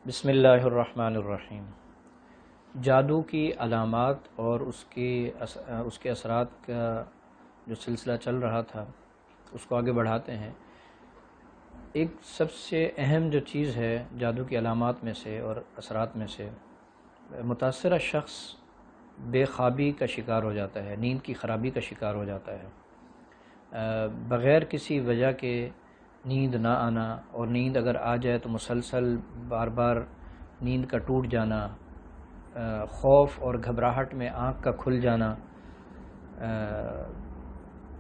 بسم اللہ الرحمن الرحیم۔ جادو کی علامات اور اس کے اثرات کا جو سلسلہ چل رہا تھا اس کو آگے بڑھاتے ہیں۔ ایک سب سے اہم جو چیز ہے جادو کی علامات میں سے اور اثرات میں سے، متاثرہ شخص بے خوابی کا شکار ہو جاتا ہے، نیند کی خرابی کا شکار ہو جاتا ہے، بغیر کسی وجہ کے نیند نہ آنا، اور نیند اگر آ جائے تو مسلسل بار بار نیند کا ٹوٹ جانا، خوف اور گھبراہٹ میں آنکھ کا کھل جانا،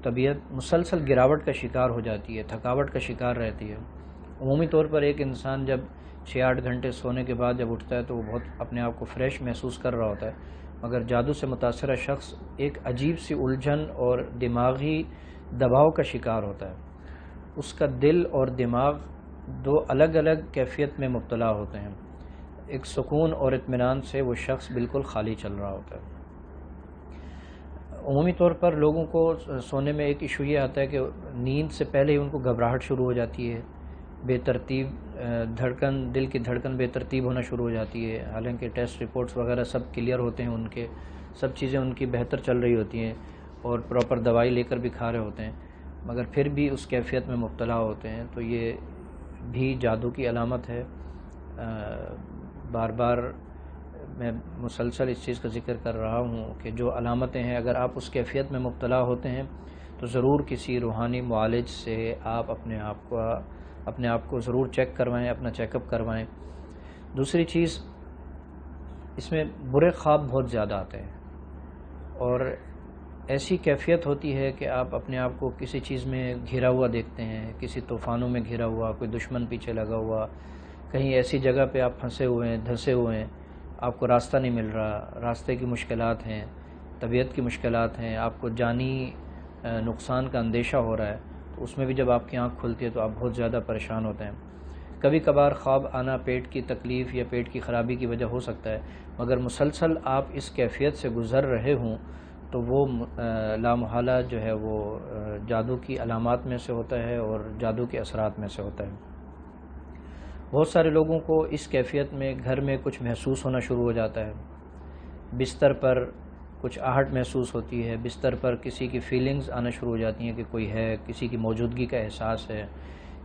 طبیعت مسلسل گراوٹ کا شکار ہو جاتی ہے، تھکاوٹ کا شکار رہتی ہے۔ عمومی طور پر ایک انسان جب 6-8 گھنٹے سونے کے بعد جب اٹھتا ہے تو وہ بہت اپنے آپ کو فریش محسوس کر رہا ہوتا ہے، مگر جادو سے متاثرہ شخص ایک عجیب سی الجھن اور دماغی دباؤ کا شکار ہوتا ہے۔ اس کا دل اور دماغ دو الگ الگ کیفیت میں مبتلا ہوتے ہیں۔ ایک سکون اور اطمینان سے وہ شخص بالکل خالی چل رہا ہوتا ہے۔ عمومی طور پر لوگوں کو سونے میں ایک ایشو یہ آتا ہے کہ نیند سے پہلے ہی ان کو گھبراہٹ شروع ہو جاتی ہے، بے ترتیب دل کی دھڑکن بے ترتیب ہونا شروع ہو جاتی ہے، حالانکہ ٹیسٹ رپورٹس وغیرہ سب کلیئر ہوتے ہیں، ان کے سب چیزیں ان کی بہتر چل رہی ہوتی ہیں اور پراپر دوائی لے کر بھی کھا رہے ہوتے ہیں، مگر پھر بھی اس کیفیت میں مبتلا ہوتے ہیں، تو یہ بھی جادو کی علامت ہے۔ بار بار میں مسلسل اس چیز کا ذکر کر رہا ہوں کہ جو علامتیں ہیں، اگر آپ اس کیفیت میں مبتلا ہوتے ہیں تو ضرور کسی روحانی معالج سے آپ اپنے آپ کو ضرور چیک کروائیں، اپنا چیک اپ کروائیں۔ دوسری چیز، اس میں برے خواب بہت زیادہ آتے ہیں اور ایسی کیفیت ہوتی ہے کہ آپ اپنے آپ کو کسی چیز میں گھرا ہوا دیکھتے ہیں، کسی طوفانوں میں گھرا ہوا، کوئی دشمن پیچھے لگا ہوا، کہیں ایسی جگہ پہ آپ پھنسے ہوئے ہیں، دھنسے ہوئے ہیں، آپ کو راستہ نہیں مل رہا، راستے کی مشکلات ہیں، طبیعت کی مشکلات ہیں، آپ کو جانی نقصان کا اندیشہ ہو رہا ہے، تو اس میں بھی جب آپ کی آنکھ کھلتی ہے تو آپ بہت زیادہ پریشان ہوتے ہیں۔ کبھی کبھار خواب آنا پیٹ کی تکلیف یا پیٹ کی خرابی کی وجہ ہو سکتا ہے، مگر مسلسل آپ اس کیفیت سے گزر رہے ہوں تو وہ لامحالہ جو ہے وہ جادو کی علامات میں سے ہوتا ہے اور جادو کے اثرات میں سے ہوتا ہے۔ بہت سارے لوگوں کو اس کیفیت میں گھر میں کچھ محسوس ہونا شروع ہو جاتا ہے، بستر پر کچھ آہٹ محسوس ہوتی ہے، بستر پر کسی کی فیلنگز آنا شروع ہو جاتی ہیں کہ کوئی ہے، کسی کی موجودگی کا احساس ہے،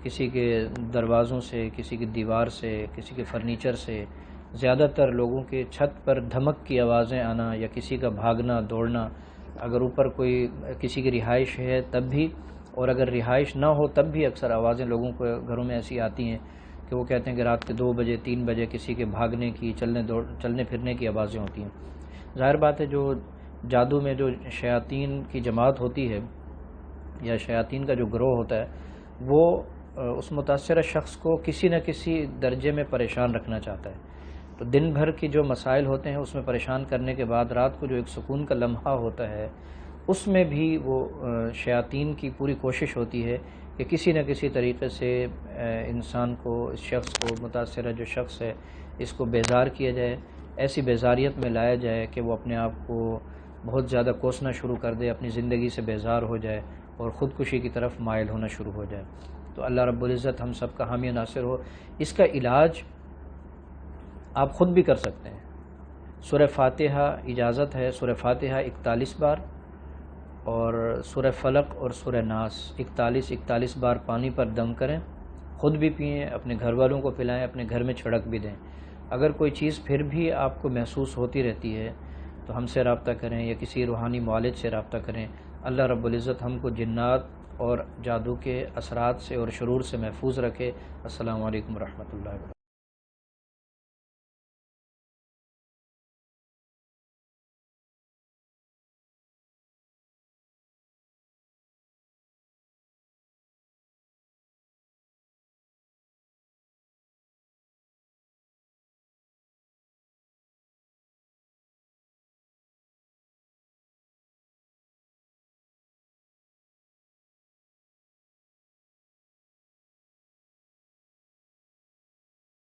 کسی کے دروازوں سے، کسی کی دیوار سے، کسی کے فرنیچر سے، زیادہ تر لوگوں کے چھت پر دھمک کی آوازیں آنا یا کسی کا بھاگنا دوڑنا، اگر اوپر کوئی کسی کی رہائش ہے تب بھی، اور اگر رہائش نہ ہو تب بھی اکثر آوازیں لوگوں کو گھروں میں ایسی آتی ہیں کہ وہ کہتے ہیں کہ رات کے 2 بجے 3 بجے کسی کے بھاگنے کی، چلنے پھرنے کی آوازیں ہوتی ہیں۔ ظاہر بات ہے، جو جادو میں جو شیاطین کی جماعت ہوتی ہے یا شیاطین کا جو گروہ ہوتا ہے، وہ اس متاثرہ شخص کو کسی نہ کسی درجے میں پریشان رکھنا چاہتا ہے، تو دن بھر کی جو مسائل ہوتے ہیں اس میں پریشان کرنے کے بعد رات کو جو ایک سکون کا لمحہ ہوتا ہے اس میں بھی وہ شیاطین کی پوری کوشش ہوتی ہے کہ کسی نہ کسی طریقے سے انسان کو، اس شخص کو، متاثرہ جو شخص ہے، اس کو بیزار کیا جائے، ایسی بیزاریت میں لایا جائے کہ وہ اپنے آپ کو بہت زیادہ کوسنا شروع کر دے، اپنی زندگی سے بیزار ہو جائے اور خودکشی کی طرف مائل ہونا شروع ہو جائے۔ تو اللہ رب العزت ہم سب کا حامی ناصر ہو۔ اس کا علاج آپ خود بھی کر سکتے ہیں۔ سورہ فاتحہ اجازت ہے، سورہ فاتحہ 41 بار اور سورہ فلق اور سورہ ناس 41 بار پانی پر دم کریں، خود بھی پئیں، اپنے گھر والوں کو پلائیں، اپنے گھر میں چھڑک بھی دیں۔ اگر کوئی چیز پھر بھی آپ کو محسوس ہوتی رہتی ہے تو ہم سے رابطہ کریں یا کسی روحانی معالج سے رابطہ کریں۔ اللہ رب العزت ہم کو جنات اور جادو کے اثرات سے اور شرور سے محفوظ رکھے۔ السلام علیکم ورحمۃ اللہ وبرکاتہ۔